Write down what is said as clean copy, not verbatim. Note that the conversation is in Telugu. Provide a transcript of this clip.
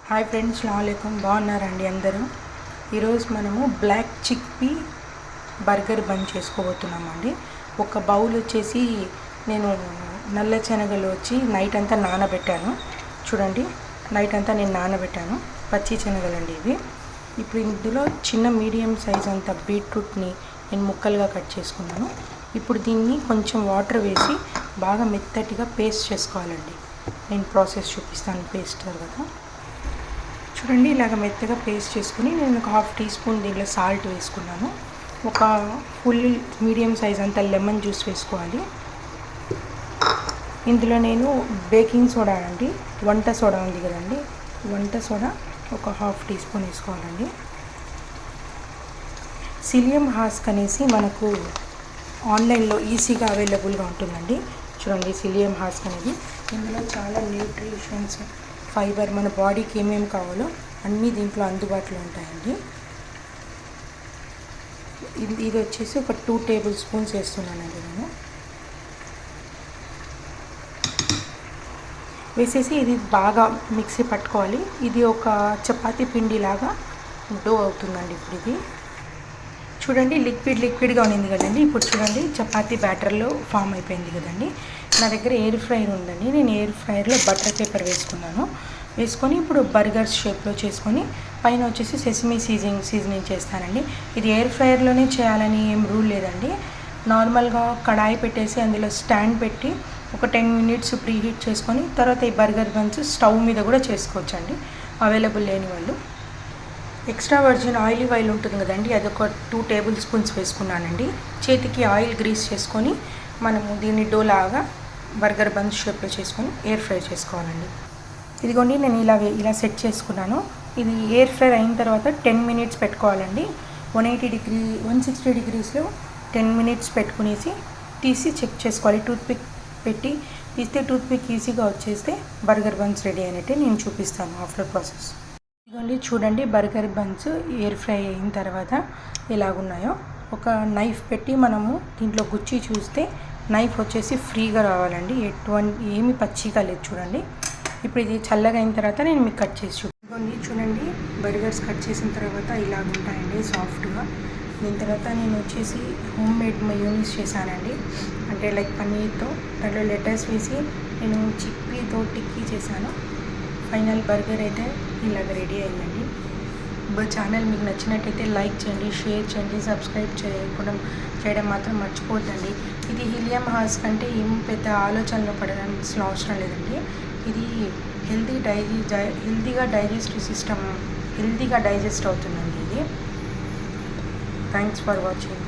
Hi friends, అస్సలాముఅలైకుం. బాగున్నారండి అందరూ? ఈరోజు మనము బ్లాక్ చిక్పీ బర్గర్ బన్ చేసుకోబోతున్నామండి. ఒక బౌల్ వచ్చేసి నేను నల్ల శనగలు వచ్చి నైట్ అంతా నానబెట్టాను. చూడండి, నైట్ అంతా నేను నానబెట్టాను. పచ్చి శనగలండి ఇవి. ఇప్పుడు ఇందులో చిన్న మీడియం సైజ్ అంత బీట్రూట్ని నేను ముక్కలుగా కట్ చేసుకున్నాను. ఇప్పుడు దీన్ని కొంచెం వాటర్ వేసి బాగా మెత్తటిగా పేస్ట్ చేసుకోవాలండి. నేను ప్రాసెస్ చూపిస్తాను పేస్ట్ తర్వాత. చూడండి, ఇలాగ మెత్తగా పేస్ట్ చేసుకుని నేను ఒక 1/2 టీ స్పూన్ దీంట్లో సాల్ట్ వేసుకున్నాను. ఒక ఫుల్ మీడియం సైజ్ అంత లెమన్ జ్యూస్ వేసుకోవాలి. ఇందులో నేను బేకింగ్ సోడా అండి, వంట సోడా ఉంది కదండి, వంట సోడా ఒక 1/2 టీ స్పూన్ వేసుకోవాలండి. సిలియం హాస్క్ అనేసి మనకు ఆన్లైన్లో ఈజీగా అవైలబుల్గా ఉంటుందండి. చూడండి, సిలియం హాస్క్ అనేది ఇందులో చాలా న్యూట్రిషన్స్, ఫైబర్, మన బాడీకి ఏమేమి కావాలో అన్నీ దీంట్లో అందుబాటులో ఉంటాయండి. ఇది వచ్చేసి ఒక 2 టేబుల్ స్పూన్స్ వేస్తున్నానండి నేను. వేసేసి ఇది బాగా మిక్సీ పట్టుకోవాలి. ఇది ఒక చపాతీ పిండిలాగా డో అవుతుందండి. ఇప్పుడు ఇది చూడండి, లిక్విడ్గా ఉంది కదండి. ఇప్పుడు చూడండి, చపాతీ బ్యాటర్లో ఫామ్ అయిపోయింది కదండి. నా దగ్గర ఎయిర్ ఫ్రైయర్ ఉందండి. నేను ఎయిర్ ఫ్రైయర్లో బటర్ పేపర్ వేసుకొని ఇప్పుడు బర్గర్స్ షేప్లో చేసుకొని పైన వచ్చేసి సెసమీ సీజనింగ్ చేస్తానండి. ఇది ఎయిర్ ఫ్రైయర్లోనే చేయాలని ఏం రూల్ లేదండి. నార్మల్గా కడాయి పెట్టేసి అందులో స్టాండ్ పెట్టి ఒక 10 మినిట్స్ ప్రీ హీట్ చేసుకొని తర్వాత ఈ బర్గర్ బన్స్ స్టవ్ మీద కూడా చేసుకోవచ్చండి, అవైలబుల్ లేని వాళ్ళు. ఎక్స్ట్రా వర్జిన్ ఆయిల్ ఉంటుంది కదండి, అది ఒక 2 టేబుల్ స్పూన్స్ వేసుకున్నానండి. చేతికి ఆయిల్ గ్రీస్ చేసుకొని మనము దీన్ని డోలాగా బర్గర్ బన్స్ షేప్లో చేసుకొని ఎయిర్ ఫ్రై చేసుకోవాలండి. ఇదిగోండి, నేను ఇలా సెట్ చేసుకున్నాను. ఇది ఎయిర్ ఫ్రై అయిన తర్వాత 10 మినిట్స్ పెట్టుకోవాలండి. 160 డిగ్రీస్లో 10 మినిట్స్ పెట్టుకునేసి తీసి చెక్ చేసుకోవాలి. టూత్పిక్ పెట్టి తీస్తే టూత్పిక్ ఈజీగా వచ్చేస్తే బర్గర్ బన్స్ రెడీ అయినట్టే. నేను చూపిస్తాను ఆఫ్టర్ ప్రాసెస్. ఇదిగోండి, చూడండి, బర్గర్ బన్స్ ఎయిర్ ఫ్రై అయిన తర్వాత ఎలాగున్నాయో. ఒక నైఫ్ పెట్టి మనము దీంట్లో గుచ్చి చూస్తే నైఫ్ వచ్చేసి ఫ్రీగా రావాలండి. ఏమి పచ్చిగా లేదు. చూడండి, ఇప్పుడు ఇది చల్లగా అయిన తర్వాత నేను మీకు కట్ చేసి చూడండి, బర్గర్స్ కట్ చేసిన తర్వాత ఇలాగ ఉంటాయండి సాఫ్ట్గా. దీని తర్వాత నేను వచ్చేసి హోమ్ మేడ్ మయోనీస్ చేశానండి. అంటే లైక్ పన్నీర్తో దాంట్లో లెటర్స్ వేసి నేను చిక్పీతో టిక్కీ చేశాను. ఫైనల్ బర్గర్ అయితే ఇలాగ రెడీ అయిందండి. ఛానల్ మీకు నచ్చినట్టయితే లైక్ చేయండి, షేర్ చేయండి, సబ్స్క్రైబ్ చేయడం మాత్రం మర్చిపోద్దండి. ఇది హీలియం హాస్క్ అంటే ఏం పెద్ద ఆలోచనలో పడడానికి అవసరం లేదండి. ఇది హెల్తీగా డైజెస్ట్ అవుతుందండి ఇది. Thanks for watching.